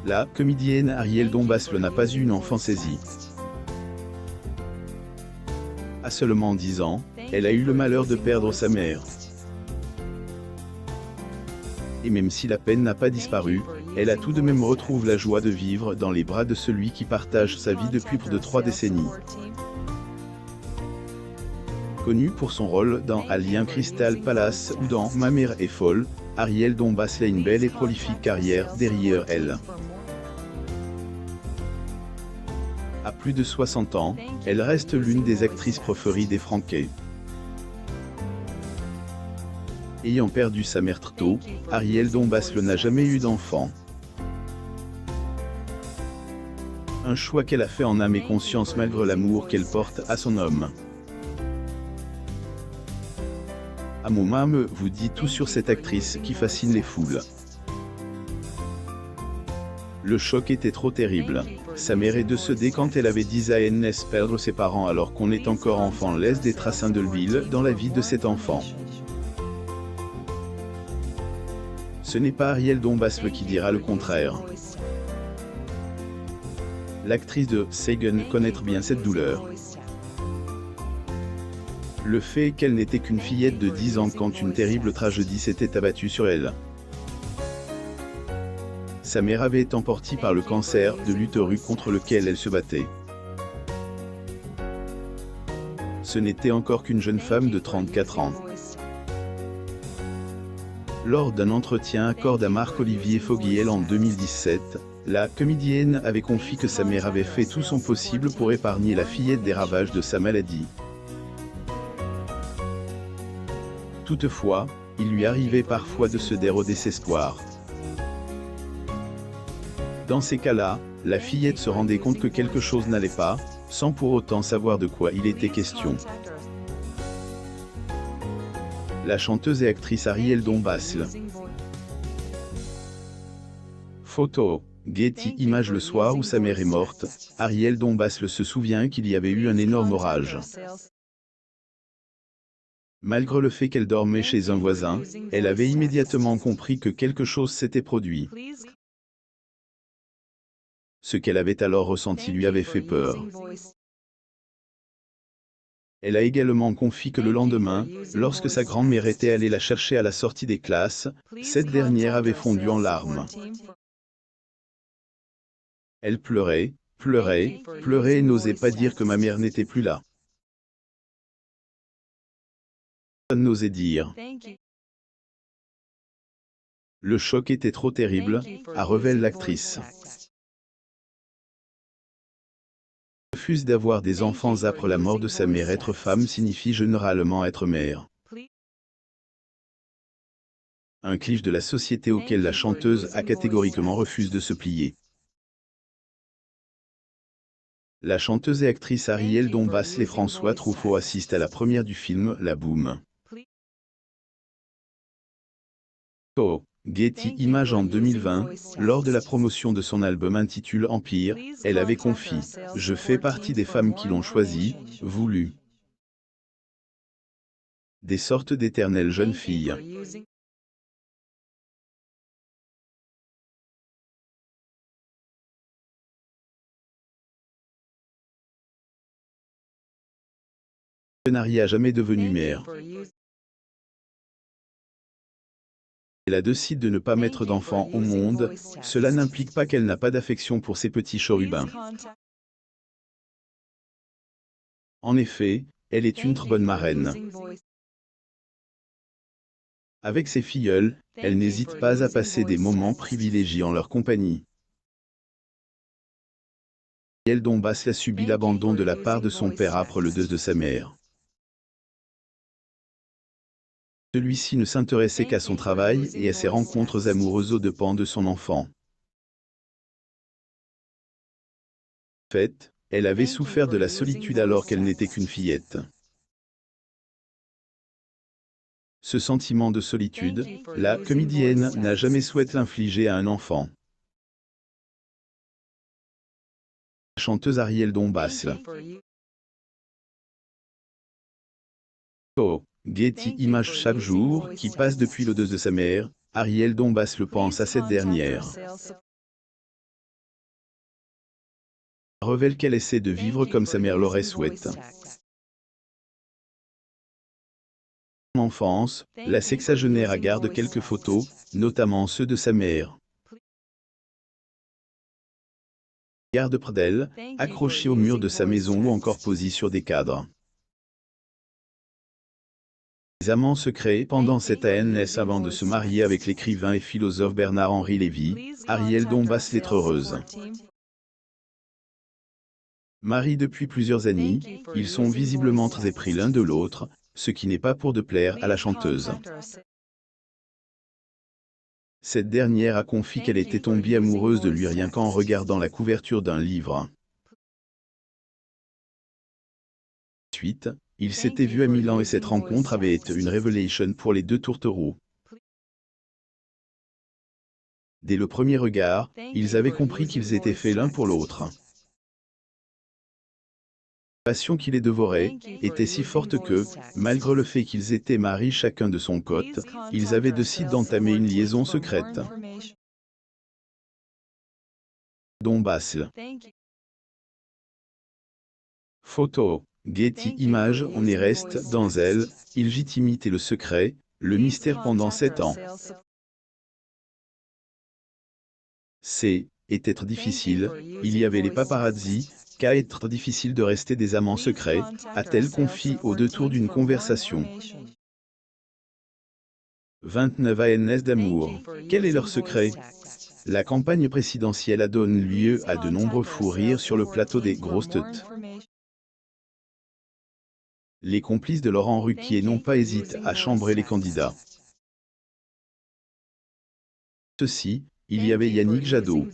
La comédienne Ariel Dombasle n'a pas eu une enfance aisée. À seulement 10 ans, elle a eu le malheur de perdre sa mère. Et même si la peine n'a pas disparu, elle a tout de même retrouvé la joie de vivre dans les bras de celui qui partage sa vie depuis plus de 3 décennies. Connue pour son rôle dans Alien Crystal Palace ou dans Ma mère est folle, Ariel Dombasle a une belle et prolifique carrière derrière elle. À plus de 60 ans, elle reste l'une des actrices préférées des Français. Ayant perdu sa mère tôt, Ariel Dombasle n'a jamais eu d'enfant. Un choix qu'elle a fait en âme et conscience malgré l'amour qu'elle porte à son homme. Amomam vous dit tout sur cette actrice qui fascine les foules. Le choc était trop terrible. Sa mère est décédée quand elle avait 10 ans. Perdre ses parents alors qu'on est encore enfant laisse des traces indélébiles dans la vie de cet enfant. Ce n'est pas Ariel Dombasle qui dira le contraire. L'actrice de Sagan connaît bien cette douleur. Le fait qu'elle n'était qu'une fillette de 10 ans quand une terrible tragédie s'était abattue sur elle. Sa mère avait été emportée par le cancer de l'utérus contre lequel elle se battait. Ce n'était encore qu'une jeune femme de 34 ans. Lors d'un entretien accordé à Marc-Olivier Fogiel en 2017, la comédienne avait confié que sa mère avait fait tout son possible pour épargner la fillette des ravages de sa maladie. Toutefois, il lui arrivait parfois de se déroder au désespoir. Dans ces cas-là, la fillette se rendait compte que quelque chose n'allait pas, sans pour autant savoir de quoi il était question. La chanteuse et actrice Ariel Dombasle. Photo. Getty Images. Le soir où sa mère est morte, Ariel Dombasle se souvient qu'il y avait eu un énorme orage. Malgré le fait qu'elle dormait chez un voisin, elle avait immédiatement compris que quelque chose s'était produit. Ce qu'elle avait alors ressenti lui avait fait peur. Elle a également confié que le lendemain, lorsque sa grand-mère était allée la chercher à la sortie des classes, cette dernière avait fondu en larmes. Elle pleurait, pleurait, pleurait et n'osait pas dire que ma mère n'était plus là. Personne n'osait dire. Le choc était trop terrible, a révélé l'actrice. Refuse d'avoir des enfants après la mort de sa mère. Être femme signifie généralement être mère. Un cliché de la société auquel la chanteuse a catégoriquement refusé de se plier. La chanteuse et actrice Ariel Dombasle et François Truffaut assistent à la première du film La Boum. Getty Images. En 2020, lors de la promotion de son album intitulé Empire, elle avait confié « Je fais partie des femmes qui l'ont choisi, voulu. Des sortes d'éternelles jeunes filles. » Elle n'a jamais devenu mère. Elle a décidé de ne pas mettre d'enfant au monde, cela n'implique pas qu'elle n'a pas d'affection pour ses petits chérubins. En effet, elle est une très bonne marraine. Avec ses filleuls, elle n'hésite pas à passer des moments privilégiés en leur compagnie. Ariel Dombasle a subi l'abandon de la part de son père après le décès de sa mère. Celui-ci ne s'intéressait qu'à son travail et à ses rencontres amoureuses aux dépens de son enfant. En fait, elle avait souffert de la solitude alors qu'elle n'était qu'une fillette. Ce sentiment de solitude, la comédienne n'a jamais souhaité l'infliger à un enfant. La chanteuse Ariel Dombasle. Getty Images. Chaque jour qui passe depuis le décès de sa mère, Ariel Dombasle pense à cette dernière. révèle qu'elle essaie de vivre comme sa mère l'aurait souhaité. En enfance, la sexagénaire garde quelques photos, notamment ceux de sa mère. Garde près d'elle, accrochée au mur de sa maison ou encore posée sur des cadres. Les amants secrets pendant cette ANS avant de se marier avec l'écrivain et philosophe Bernard-Henri Lévy, Ariel Dombas lettre heureuse. Mariés depuis plusieurs années, ils sont visiblement très épris l'un de l'autre, ce qui n'est pas pour de plaire à la chanteuse. Cette dernière a confié qu'elle était tombée amoureuse de lui rien qu'en regardant la couverture d'un livre. Ensuite, ils s'étaient vus à Milan et cette rencontre avait été une révélation pour les deux tourtereaux. Dès le premier regard, ils avaient compris qu'ils étaient faits l'un pour l'autre. La passion qui les dévorait était si forte que, malgré le fait qu'ils étaient mariés chacun de son côté, ils avaient décidé d'entamer une liaison secrète. Dombas. Photo. Getty Images. On y reste dans elle, illégitimité le secret, le mystère pendant 7 ans. Était très difficile, il y avait les paparazzi, qu'à être difficile de rester des amants secrets, a-t-elle confié au détour d'une conversation. 29 ANS d'amour. Quel est leur secret? La campagne présidentielle a donné lieu à de nombreux fous rires sur le plateau des grosses têtes. Les complices de Laurent Ruquier n'ont pas hésité à chambrer les candidats. Ceci, il y avait Yannick Jadot.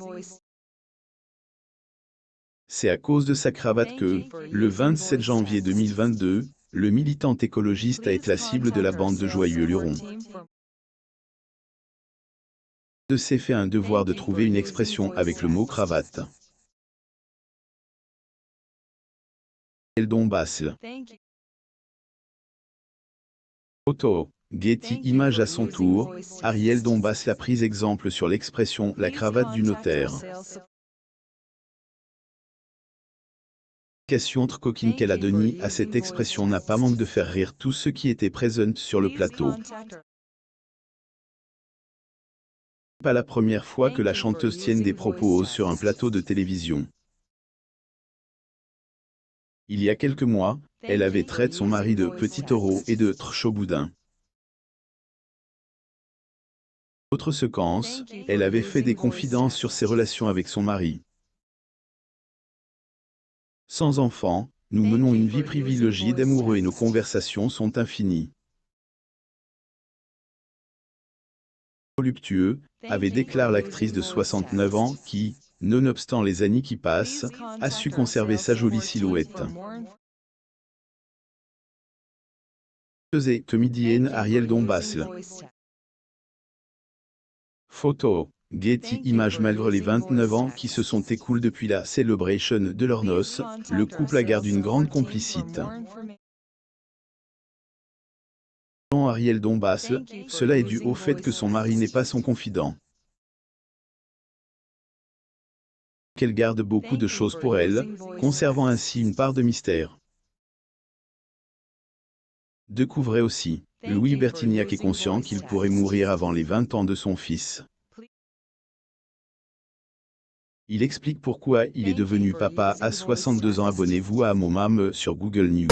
C'est à cause de sa cravate que, le 27 janvier 2022, le militant écologiste a été la cible de la bande de joyeux lurons. De s'est fait un devoir de trouver une expression avec le mot cravate. El Dombas. Photo. Getty Images à son tour, Ariel Dombas l'a prise exemple sur l'expression « la cravate du notaire ». L'explication très coquine qu'elle a donnée à cette expression n'a pas manqué de faire rire tous ceux qui étaient présents sur le plateau. Pas la première fois que la chanteuse tienne des propos sur un plateau de télévision. Il y a quelques mois, elle avait traité son mari de petit taureau et de chaud-boudin. Autre séquence, elle avait fait des confidences sur ses relations avec son mari. Sans enfant, nous menons une vie privilégiée d'amoureux et nos conversations sont infinies. Voluptueux, avait déclaré l'actrice de 69 ans qui, nonobstant les années qui passent, a su conserver sa jolie silhouette. Comédienne Ariel Dombas. Photo. Getty Images. Malgré les 29 ans qui se sont écoulés depuis la célébration de leurs noces, le couple a gardé une grande complicité. Selon Ariel Dombas, cela est dû au fait que son mari n'est pas son confident. Qu'elle garde beaucoup de choses pour elle, conservant ainsi une part de mystère. Découvrez aussi, Louis Bertignac est conscient qu'il pourrait mourir avant les 20 ans de son fils. Il explique pourquoi il est devenu papa à 62 ans. Abonnez-vous à mon mam sur Google News.